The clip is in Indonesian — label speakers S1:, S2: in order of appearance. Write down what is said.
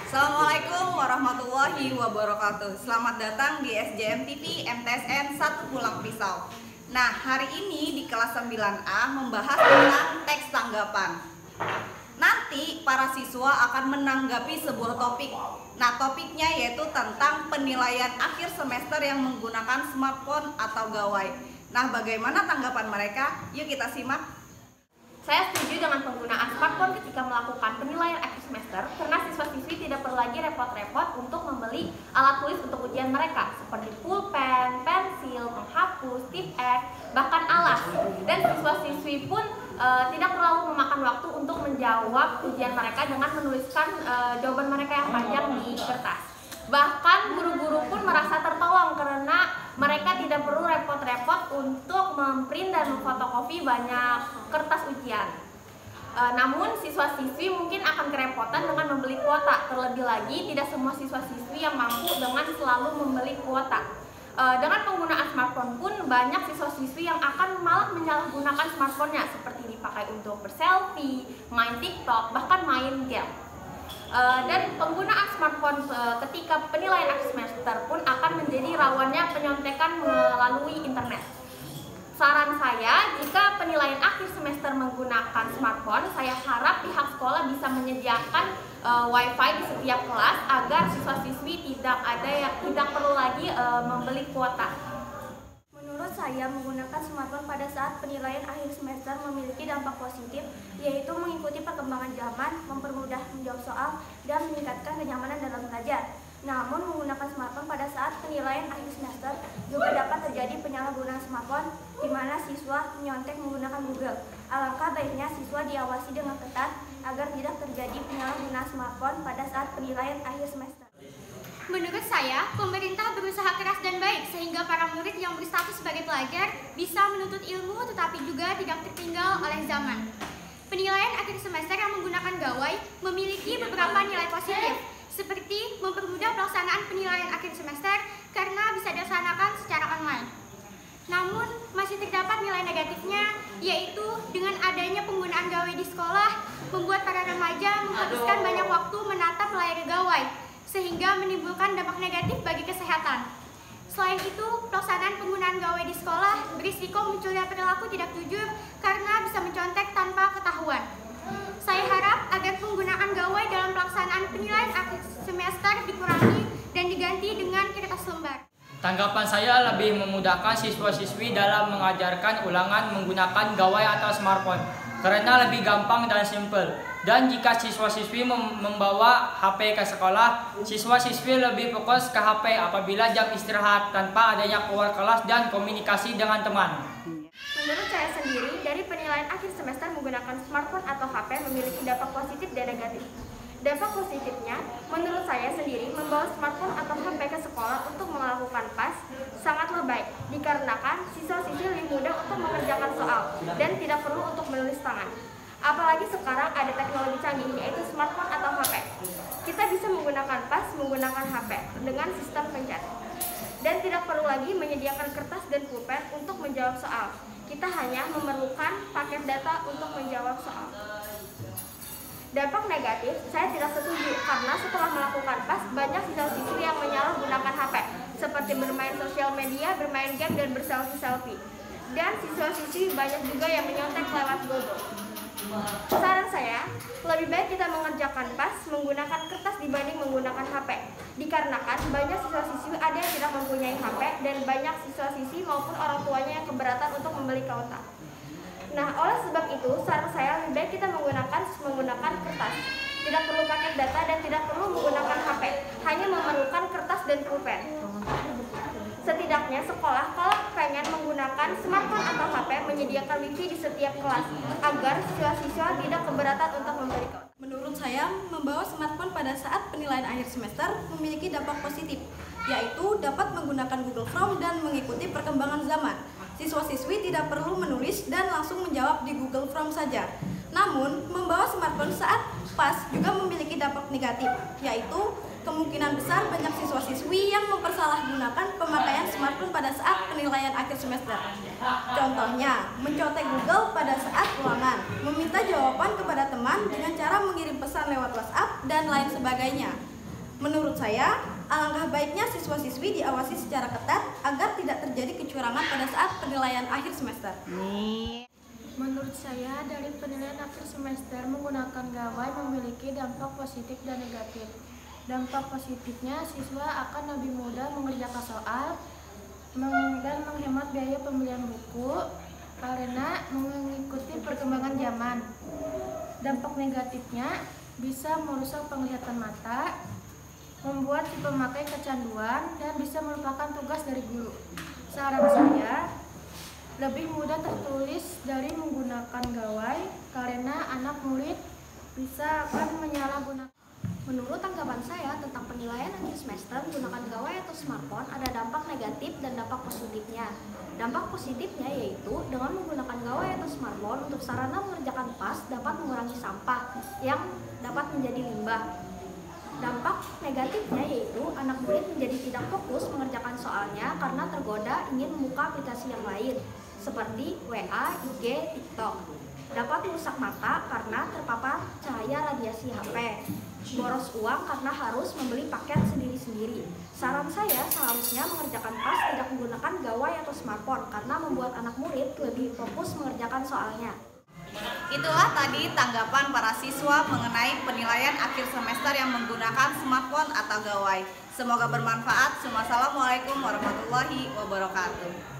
S1: Assalamualaikum warahmatullahi wabarakatuh. Selamat datang di SJM TV MTSN 1 Pulang Pisau. Nah, hari ini di kelas 9A membahas tentang teks tanggapan. Nanti para siswa akan menanggapi sebuah topik. Nah, topiknya yaitu tentang penilaian akhir semester yang menggunakan smartphone atau gawai. Nah, bagaimana tanggapan mereka? Yuk kita simak.
S2: Saya setuju dengan penggunaan smartphone ketika melakukan penilaian akhir semester karena siswa-siswi tidak perlu lagi repot-repot untuk membeli alat tulis untuk ujian mereka seperti pulpen, pensil, penghapus, tip X, bahkan alas. Dan siswa-siswi pun tidak terlalu memakan waktu untuk menjawab ujian mereka dengan menuliskan jawaban mereka yang panjang di kertas. Bahkan guru-guru pun merasa tertolong karena mereka tidak perlu repot-repot untuk memprint dan memfotokopi banyak kertas ujian. Namun siswa-siswi mungkin akan kerepotan dengan membeli kuota. Terlebih lagi tidak semua siswa-siswi yang mampu dengan selalu membeli kuota. Dengan penggunaan smartphone pun banyak siswa-siswi yang akan malah menyalahgunakan smartphone-nya seperti dipakai untuk berselfie, main TikTok, bahkan main game. Dan penggunaan smartphone ketika penilaian akhir semester pun akan menjadi rawannya penyontekan melalui internet. Saran saya, jika penilaian akhir semester menggunakan smartphone, saya harap pihak sekolah bisa menyediakan wifi di setiap kelas agar siswa-siswi tidak perlu lagi membeli kuota.
S3: Menurut saya, menggunakan smartphone pada saat penilaian akhir semester memiliki dampak positif, yaitu mengikuti perkembangan zaman, mempermudah menjawab soal, dan meningkatkan kenyamanan dalam belajar. Namun, menggunakan smartphone pada saat penilaian akhir semester juga dapat terjadi penyalahgunaan smartphone, di mana siswa menyontek menggunakan Google. Alangkah baiknya siswa diawasi dengan ketat agar tidak terjadi penyalahgunaan smartphone pada saat penilaian akhir semester.
S4: Menurut saya, pemerintah berusaha keras dan baik sehingga para murid yang berstatus sebagai pelajar bisa menuntut ilmu tetapi juga tidak tertinggal oleh zaman. Penilaian akhir semester yang menggunakan gawai memiliki beberapa nilai positif, seperti mempermudah pelaksanaan penilaian akhir semester karena bisa dilaksanakan secara online. Namun, masih terdapat nilai negatifnya, yaitu dengan adanya penggunaan gawai di sekolah, membuat para remaja menghabiskan banyak waktu menatap layar gawai, sehingga menimbulkan dampak negatif bagi kesehatan. Selain itu, pelaksanaan penggunaan gawai di sekolah berisiko munculnya perilaku tidak jujur karena bisa mencontek tanpa ketahuan. Saya harap agar penggunaan gawai dalam pelaksanaan penilaian akhir semester dikurangi dan diganti dengan kertas lembar.
S5: Tanggapan saya lebih memudahkan siswa-siswi dalam mengajarkan ulangan menggunakan gawai atau smartphone karena lebih gampang dan simpel. Dan jika siswa-siswi membawa HP ke sekolah, siswa-siswi lebih fokus ke HP apabila jam istirahat tanpa adanya keluar kelas dan komunikasi dengan teman.
S2: Menurut saya sendiri, dari penilaian akhir semester menggunakan smartphone atau HP memiliki dampak positif dan negatif. Dampak positifnya, menurut saya sendiri, membawa smartphone atau HP ke sekolah untuk melakukan PAS sangatlah baik, dikarenakan siswa-siswi lebih mudah untuk mengerjakan soal dan tidak perlu untuk menulis tangan. Apalagi sekarang ada teknologi canggih yaitu smartphone atau HP. Kita bisa menggunakan PAS menggunakan HP dengan sistem pencet. Dan tidak perlu lagi menyediakan kertas dan pulpen untuk menjawab soal. Kita hanya memerlukan paket data untuk menjawab soal. Dampak negatif, saya tidak setuju karena setelah melakukan PAS, banyak siswa-siswi yang menyalahgunakan HP seperti bermain sosial media, bermain game, dan berselfie-selfie. Dan siswa-siswi banyak juga yang menyontek lewat Google. Saran saya, lebih baik kita mengerjakan PAS menggunakan kertas dibanding menggunakan HP. Dikarenakan banyak siswa-siswi ada yang tidak mempunyai HP dan banyak siswa-siswi maupun orang tuanya yang keberatan untuk membeli kuota. Nah, oleh sebab itu, saran saya lebih baik kita menggunakan kertas. Tidak perlu paket data dan tidak perlu menggunakan HP, hanya memerlukan kertas dan pulpen. Setidaknya sekolah kalau pengen menggunakan smartphone atau HP menyediakan wifi di setiap kelas agar siswa-siswa tidak keberatan untuk membeli kuota.
S1: Menurut saya, membawa smartphone pada saat penilaian akhir semester memiliki dampak positif, yaitu dapat menggunakan Google Form dan mengikuti perkembangan zaman. Siswa-siswi tidak perlu menulis dan langsung menjawab di Google Form saja. Namun, membawa smartphone saat PAS juga memiliki dampak negatif, yaitu kemungkinan besar banyak siswa-siswi yang mempersalahgunakan pemakaian smartphone pada saat penilaian akhir semester. Contohnya, mencontek Google pada saat ulangan, meminta jawaban kepada teman dengan cara mengirim pesan lewat WhatsApp, dan lain sebagainya. Menurut saya, alangkah baiknya siswa-siswi diawasi secara ketat agar tidak terjadi kecurangan pada saat penilaian akhir semester.
S2: Menurut saya, dari penilaian akhir semester menggunakan gawai memiliki dampak positif dan negatif. Dampak positifnya, siswa akan lebih mudah mengerjakan soal dan menghemat biaya pembelian buku karena mengikuti perkembangan zaman. Dampak negatifnya bisa merusak penglihatan mata, membuat si pemakai kecanduan, dan bisa melupakan tugas dari guru. Saran saya, lebih mudah tertulis dari menggunakan gawai karena anak murid bisa akan menyalahgunakan.
S3: Menurut tanggapan saya tentang penilaian akhir semester menggunakan gawai atau smartphone ada dampak negatif dan dampak positifnya. Dampak positifnya yaitu dengan menggunakan gawai atau smartphone untuk sarana mengerjakan PAS dapat mengurangi sampah yang dapat menjadi limbah. Dampak negatifnya yaitu anak murid menjadi tidak fokus mengerjakan soalnya karena tergoda ingin membuka aplikasi yang lain seperti WA, IG, TikTok. Dapat merusak mata karena terpapar cahaya radiasi HP. Boros uang karena harus membeli paket sendiri-sendiri. Saran saya seharusnya mengerjakan PAS tidak menggunakan gawai atau smartphone karena membuat anak murid lebih fokus mengerjakan soalnya.
S6: Itulah tadi tanggapan para siswa mengenai penilaian akhir semester yang menggunakan smartphone atau gawai. Semoga bermanfaat. Wassalamualaikum warahmatullahi wabarakatuh.